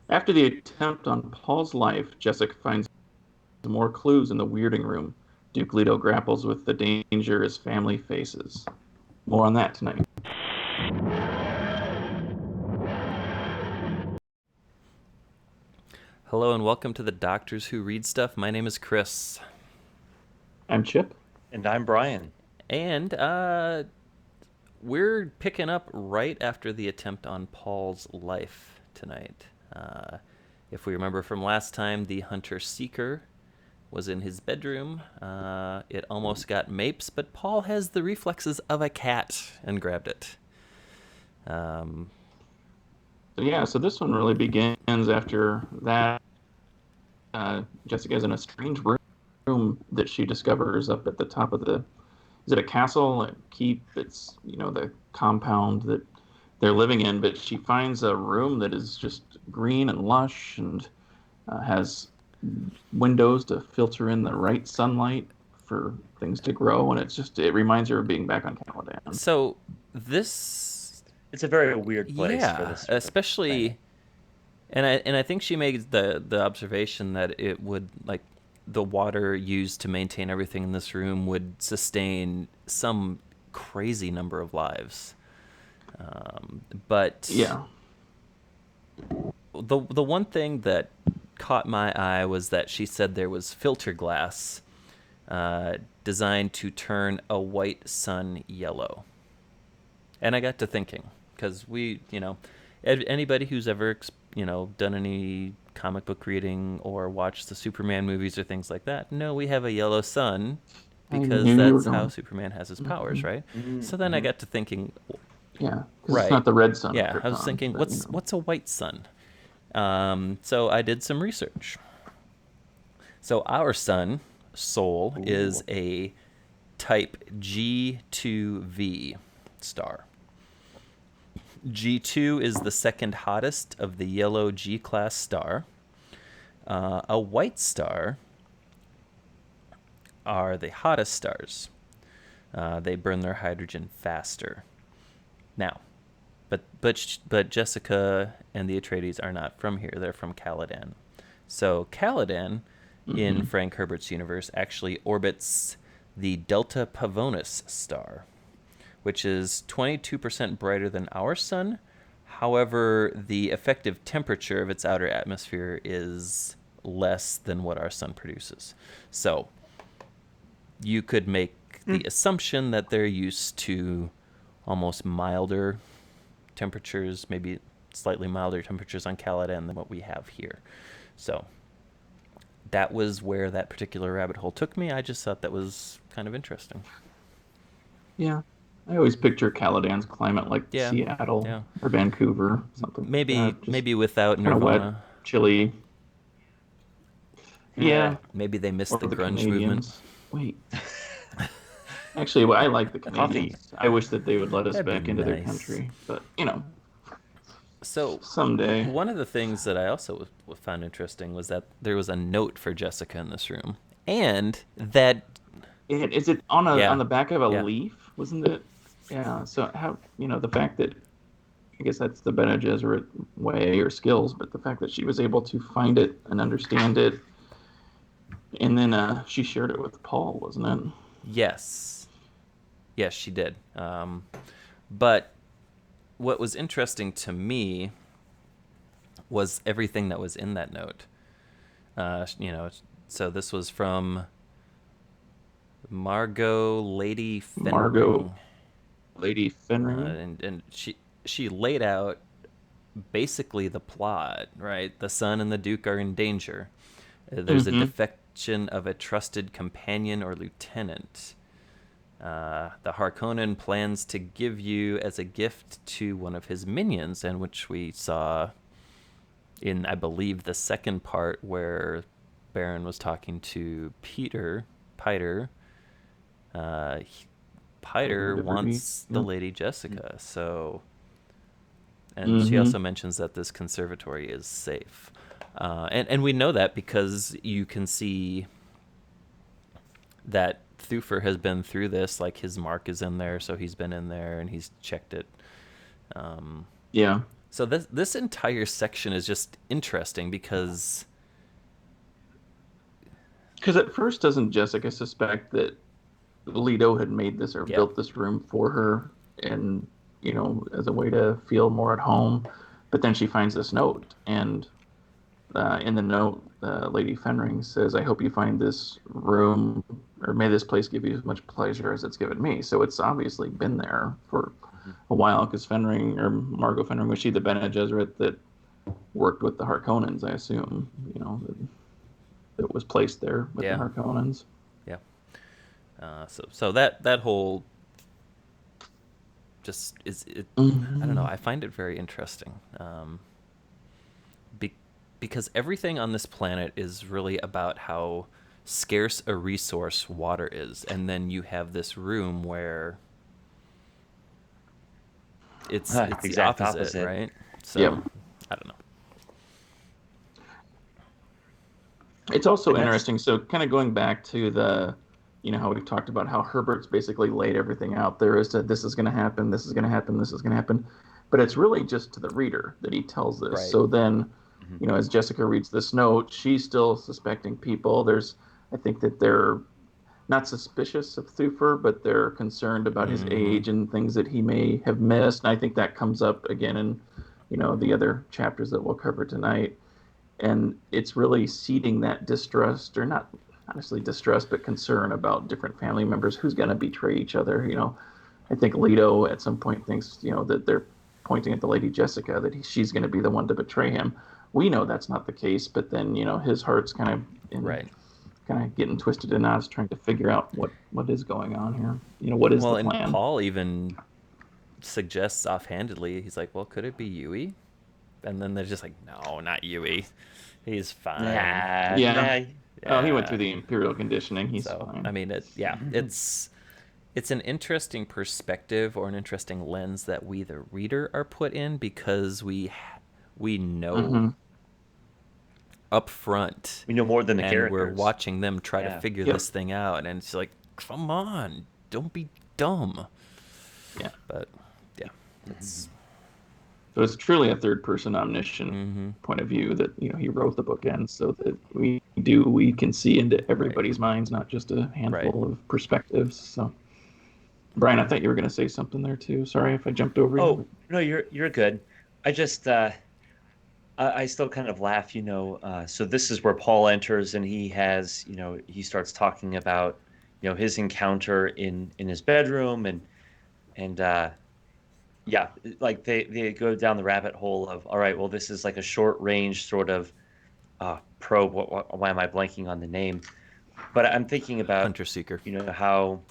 After the attempt on Paul's life, Jessica finds more clues in the weirding room. Duke Leto grapples with the danger his family faces. More on that tonight. Hello and welcome to the Doctors Who Read Stuff. My name is Chris. I'm Chip. And I'm Brian. And we're picking up right after the attempt on Paul's life tonight. If we remember from last time, the hunter-seeker was in his bedroom. It almost got Mapes, but Paul has the reflexes of a cat and grabbed it. So this one really begins after that. Jessica's in a strange room that she discovers up at the top of the. Is it a castle? A keep? It's the compound that they're living in, but she finds a room that is just green and lush and has windows to filter in the right sunlight for things to grow, and it reminds her of being back on Caladan. So this, It's a very weird place for yeah, this sort of thing. especially, and I think she made the observation that it would, like, the water used to maintain everything in this room would sustain some crazy number of lives. But Yeah. the one thing that caught my eye was that she said there was filter glass designed to turn a white sun yellow. And I got to thinking, because anybody who's ever, done any comic book reading or watched the Superman movies or things like that, no, we have a yellow sun I because knew you were that's how going. Superman has his powers, Mhm. right? So then I Mm-hmm. got to thinking, Yeah, because it's right, not the red sun of yeah, I was Krypton, thinking, but what's a white sun? So I did some research. So our sun, Sol, is Ooh. a type G2V star. G2 is the second hottest of the yellow G class star. A white star are the hottest stars. They burn their hydrogen faster. Now, but Jessica and the Atreides are not from here. They're from Caladan. So Caladan, in hmm Frank Herbert's universe, actually orbits the Delta Pavonis star, which is 22% brighter than our sun. However, the effective temperature of its outer atmosphere is less than what our sun produces. So you could make the assumption that they're used to almost milder temperatures, maybe slightly milder temperatures on Caladan than what we have here. So that was where that particular rabbit hole took me. I just thought that was kind of interesting. yeah. I always picture Caladan's climate like Yeah, Seattle yeah. or Vancouver, something like Maybe that. Just maybe without kind of wet, Nirvana. chilly. Yeah. Yeah, Maybe they or missed the the grunge movement. Canadians. Wait, actually, well, I like the Coffee. Canadians. I wish that they would let us That'd be back into their nice. country, but So, someday. one of the things that I also found interesting was that there was a note for Jessica in this room, and that, Is it on a on yeah, the back of a yeah, leaf? Wasn't it? Yeah. So how the fact that I guess that's the Bene Gesserit way or skills, but the fact that she was able to find it and understand it, and then she shared it with Paul, wasn't it? yes, yes, she did. But what was interesting to me was everything that was in that note. So this was from Margot Lady Margot, Fenring, Lady Fenring. and she laid out basically the plot. Right, the son and the Duke are in danger. There's a Mm-hmm. defection of a trusted companion or lieutenant. The Harkonnen plans to give you as a gift to one of his minions, and which we saw in, I believe, the second part where Baron was talking to Piter. Uh, Fighter Piter Liberty. wants the Yep. Lady Jessica, so, and she Mm-hmm. also mentions that this conservatory is safe. And we know that because you can see that Thufir has been through this. Like, his mark is in there, so he's been in there and he's checked it. Um, Yeah. So this entire section is just interesting because at first, doesn't Jessica suspect that Leto had made this or yeah, built this room for her, and as a way to feel more at home? But then she finds this note, and in the note, Lady Fenring says, "I hope you find this room, or may this place give you as much pleasure as it's given me." So it's obviously been there for a while, because Fenring, or Margot Fenring, was she the Bene Gesserit that worked with the Harkonnens? I assume, that was placed there with the yeah, Harkonnens. yeah. So that whole just is it. I don't know. I find it very interesting. Because everything on this planet is really about how scarce a resource water is, and then you have this room where it's the Exact opposite, right? So Yep. I don't know. It's also And that's interesting. So, kind of going back to how we talked about how Herbert's basically laid everything out there as to this is going to happen, this is going to happen, this is going to happen. But it's really just to the reader that he tells this. Right. So then, as Jessica reads this note, she's still suspecting people. I think that they're not suspicious of Thufir, but they're concerned about his age and things that he may have missed. And I think that comes up again in, the other chapters that we'll cover tonight. And it's really seeding that distrust, or not honestly distrust, but concern about different family members who's going to betray each other. I think Leto at some point thinks, that they're pointing at the Lady Jessica, that she's going to be the one to betray him. We know that's not the case, but then, his heart's kind of Right. kind of getting twisted in knots, trying to figure out what is going on here. What is Well, the and plan? Paul even suggests offhandedly, he's like, well, could it be Yui? And then they're just like, no, not Yui. He's fine. nah, Yeah. nah. Oh, he went Yeah. through the Imperial conditioning. He's So, fine. I mean, it's an interesting perspective or an interesting lens that we, the reader, are put in, because we know up front, We know more than the and we're characters. watching them try to Yeah. figure Yep. this thing out, and it's like, come on, don't be dumb. Yeah. But yeah, it's So it's truly a third-person omniscient point of view that he wrote the book in, so that we can see into everybody's minds, not just a handful of perspectives. So, Brian, I thought you were going to say something there too. Sorry if I jumped over Oh, you. no, you're good. I just I still kind of laugh, so this is where Paul enters, and he starts talking about, his encounter in his bedroom, and yeah, like they go down the rabbit hole of, all right, well, this is like a short range sort of probe. Why am I blanking on the name? But I'm thinking about, Hunter Seeker. how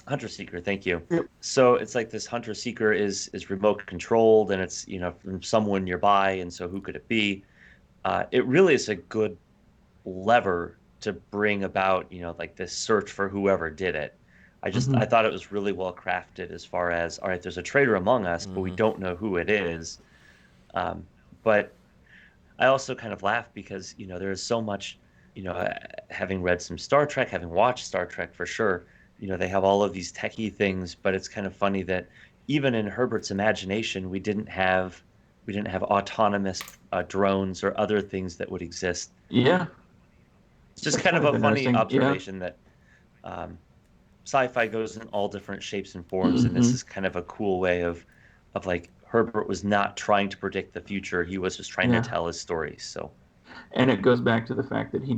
Hunter Seeker, thank you. Yep. So it's like this Hunter Seeker is remote controlled, and it's, from someone nearby, and so who could it be? It really is a good lever to bring about, like this search for whoever did it. I thought it was really well crafted, as far as, all right, there's a traitor among us, but we don't know who it is. But I also kind of laugh because, there is so much, having read some Star Trek, having watched Star Trek for sure, they have all of these techie things, but it's kind of funny that even in Herbert's imagination, we didn't have autonomous drones or other things that would exist. Yeah, It's just that's kind of kind a of funny interesting. Yeah. observation that um, sci-fi goes in all different shapes and forms, and this hmm is kind of a cool way of like, Herbert was not trying to predict the future; he was just trying to Yeah. tell his stories. So And it goes back to the fact that he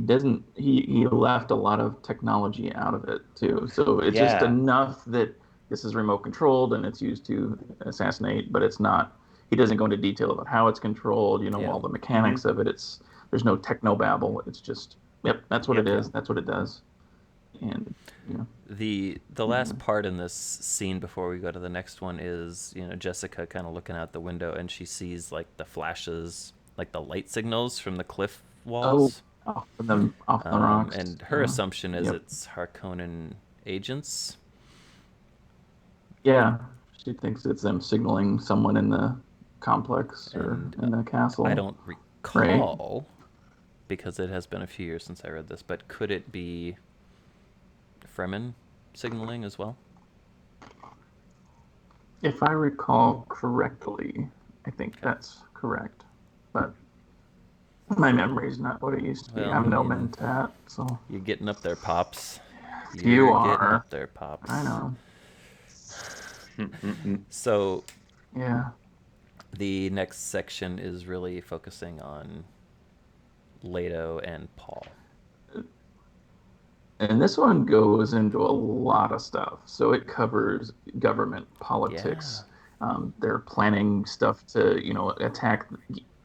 left a lot of technology out of it too. So it's just yeah, enough that this is remote controlled and it's used to assassinate, but it's not. He doesn't go into detail about how it's controlled. Yeah. All the hmm mechanics of it. There's no techno babble. It's just, yep, that's what it yep, is. That's what it does. And you know, The last part in this scene before we go to the next one is, Jessica kind of looking out the window, and she sees like the flashes, like the light signals from the cliff oh, walls. off the rocks. And her assumption is Yep. it's Harkonnen agents. Yeah, she thinks it's them signaling someone in the complex or And in the I castle. don't Right. recall, because it has been a few years since I read this, but could it be Fremen signaling as well? If I recall correctly, I think that's correct. But my memory's not what it used to be. Well, I'm no mentat, so you're getting up there, Pops. you You're getting are. up there, Pops. I know. So Yeah. the next section is really focusing on Leto and Paul. And this one goes into a lot of stuff. So it covers government, politics. They're planning stuff to, attack,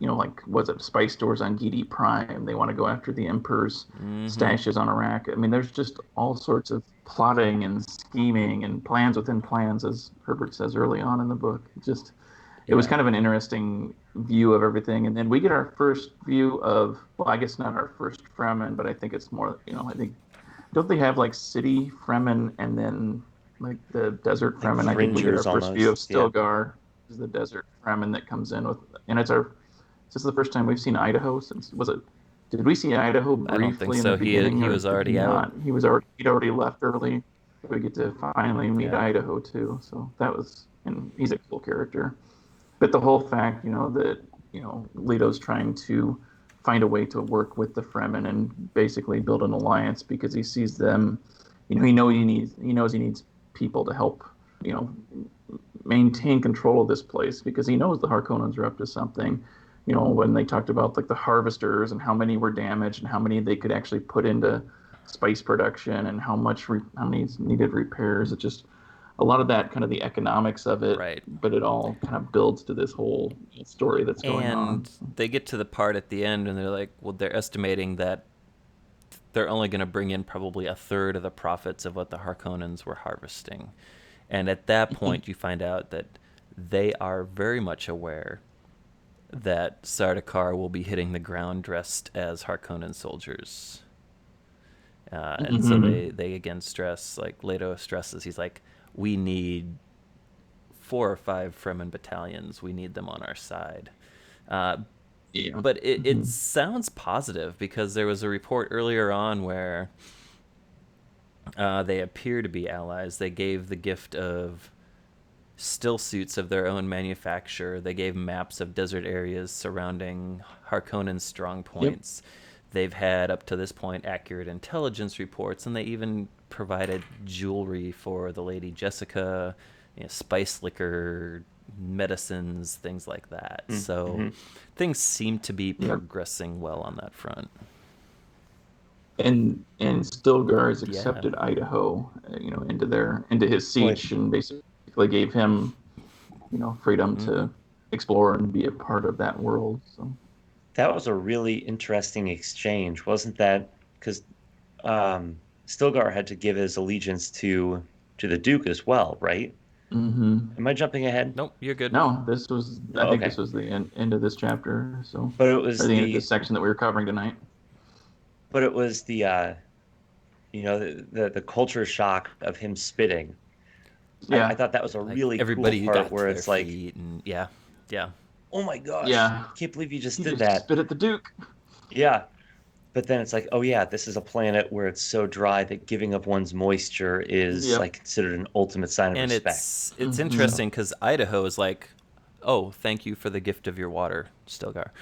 like, was it spice stores on Gidi Prime? They want to go after the Emperor's stashes on Iraq. I mean, there's just all sorts of plotting and scheming and plans within plans, as Herbert says early on in the book. It was kind of an interesting view of everything. And then we get our first view of, well, I guess not our first Fremen, but I think it's more, I think, don't they have like city Fremen and then like the desert Fremen? Like I think we get our first almost, view of Stilgar, is the desert Fremen that comes in with, and this is the first time we've seen Idaho since, did we see Idaho briefly? I don't think in so. the beginning, he was already out. He'd already left early. We get to finally meet Idaho too. So and he's a cool character. But the whole fact, that, Leto's trying to find a way to work with the Fremen and basically build an alliance because he sees them, he knows he needs people to help, maintain control of this place because he knows the Harkonnens are up to something. When they talked about like the harvesters and how many were damaged and how many they could actually put into spice production and how many needed repairs. It's just a lot of that, kind of the economics of it, right? But it all kind of builds to this whole story that's going on. And they get to the part at the end, and they're like, well, they're estimating that they're only going to bring in probably a third of the profits of what the Harkonnens were harvesting. And at that point, you find out that they are very much aware that Sardaukar will be hitting the ground dressed as Harkonnen soldiers. And so they again stress, like Leto stresses, he's like, we need 4 or 5 Fremen battalions. We need them on our side. But it sounds positive because there was a report earlier on where they appear to be allies. They gave the gift of still suits of their own manufacture. They gave maps of desert areas surrounding Harkonnen's strong points. They've had, up to this point, accurate intelligence reports, and they even provided jewelry for the Lady Jessica, spice liquor, medicines, things like that. So things seem to be progressing well on that front. And Stilgar has accepted Idaho, into his siege and basically gave him, freedom to explore and be a part of that world. So that was a really interesting exchange, wasn't that? Because Stilgar had to give his allegiance to the Duke as well, right? Am I jumping ahead? Nope, you're good. No, this was. I think this was the end of this chapter. So, but it was the end of this section that we were covering tonight. But it was the culture shock of him spitting. I thought that was a really everybody cool part where it's like, and oh my gosh, I can't believe you just did that. Spit at the Duke. Yeah. But then it's like, oh yeah, this is a planet where it's so dry that giving up one's moisture is like considered an ultimate sign of respect. And it's interesting because Idaho is like, oh, thank you for the gift of your water, Stilgar.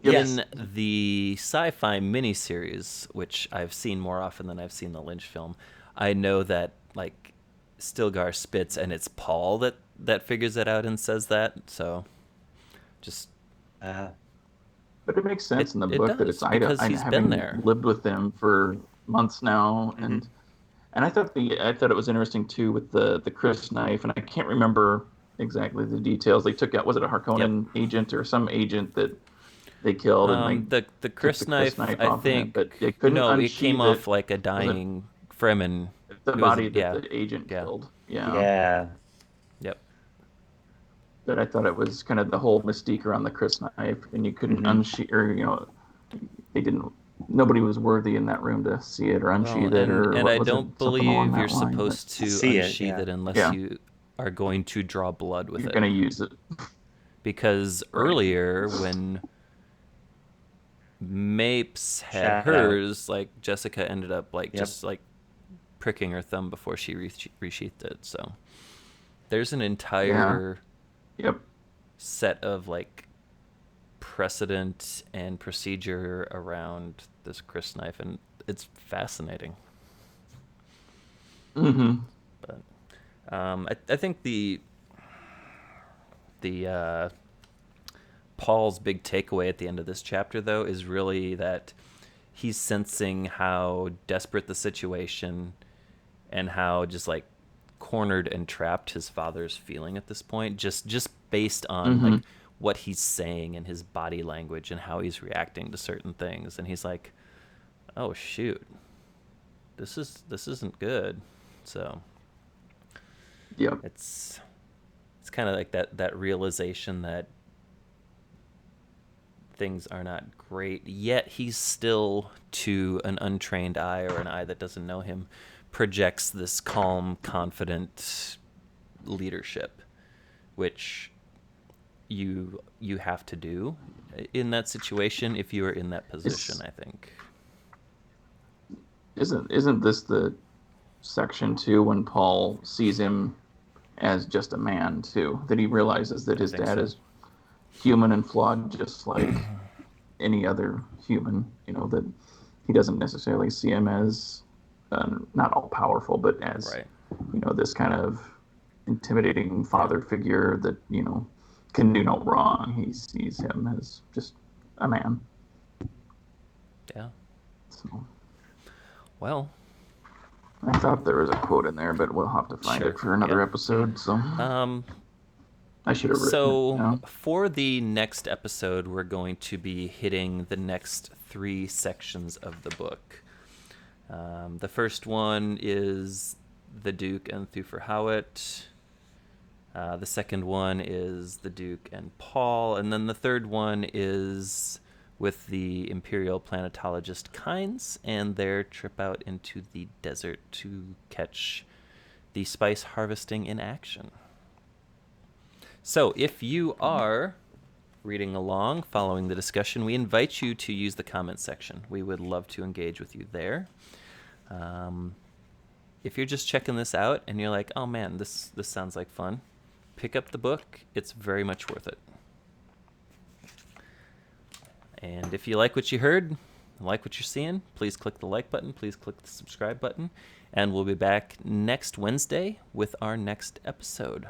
In the sci-fi miniseries, which I've seen more often than I've seen the Lynch film, I know that like Stilgar spits, and it's Paul that figures it out and says that. So, just. But it makes sense in the book that it's Idaho. He's been there. Lived with them for months now, and I thought it was interesting too with the Chris knife, and I can't remember exactly the details. They took out, was it a Harkonnen agent or some agent that they killed? And the Chris knife, I think. But they couldn't it came off like a dying Fremen. The body that the agent killed. Yeah. Yep. But I thought it was kind of the whole mystique around the Chris knife, and you couldn't unsheath, or nobody was worthy in that room to see it or unsheath it, and I don't believe you're supposed to unsheath it unless you are going to draw blood with it. You're going to use it. Because earlier when Mapes had hers, like Jessica ended up just like pricking her thumb before she resheathed it. So there's an entire set of like precedent and procedure around this crysknife, and it's fascinating. Mm-hmm. But I think the Paul's big takeaway at the end of this chapter, though, is really that he's sensing how desperate the situation and how just like cornered and trapped his father's feeling at this point, just based on like what he's saying and his body language and how he's reacting to certain things. And he's like, oh shoot, this isn't good. So Yep. it's kind of like that realization that things are not great, yet he's still, to an untrained eye or an eye that doesn't know him, projects this calm, confident leadership, which you have to do in that situation if you are in that position, I think. Isn't this the section too when Paul sees him as just a man too, that he realizes that his dad is human and flawed just like any other human, that he doesn't necessarily see him as not all powerful, but as this kind of intimidating father figure that can do no wrong. He sees him as just a man. Yeah. So, well, I thought there was a quote in there, but we'll have to find it for another episode. So I should have written it down. For the next episode, we're going to be hitting the next 3 sections of the book. The first one is the Duke and Thufir Hawat. The second one is the Duke and Paul. And then the third one is with the Imperial Planetologist Kynes and their trip out into the desert to catch the spice harvesting in action. So if you are reading along, following the discussion, we invite you to use the comment section. We would love to engage with you there. If you're just checking this out and you're like, oh man, this sounds like fun, pick up the book. It's very much worth it. And if you like what you heard, like what you're seeing, please click the like button, please click the subscribe button, and we'll be back next Wednesday with our next episode.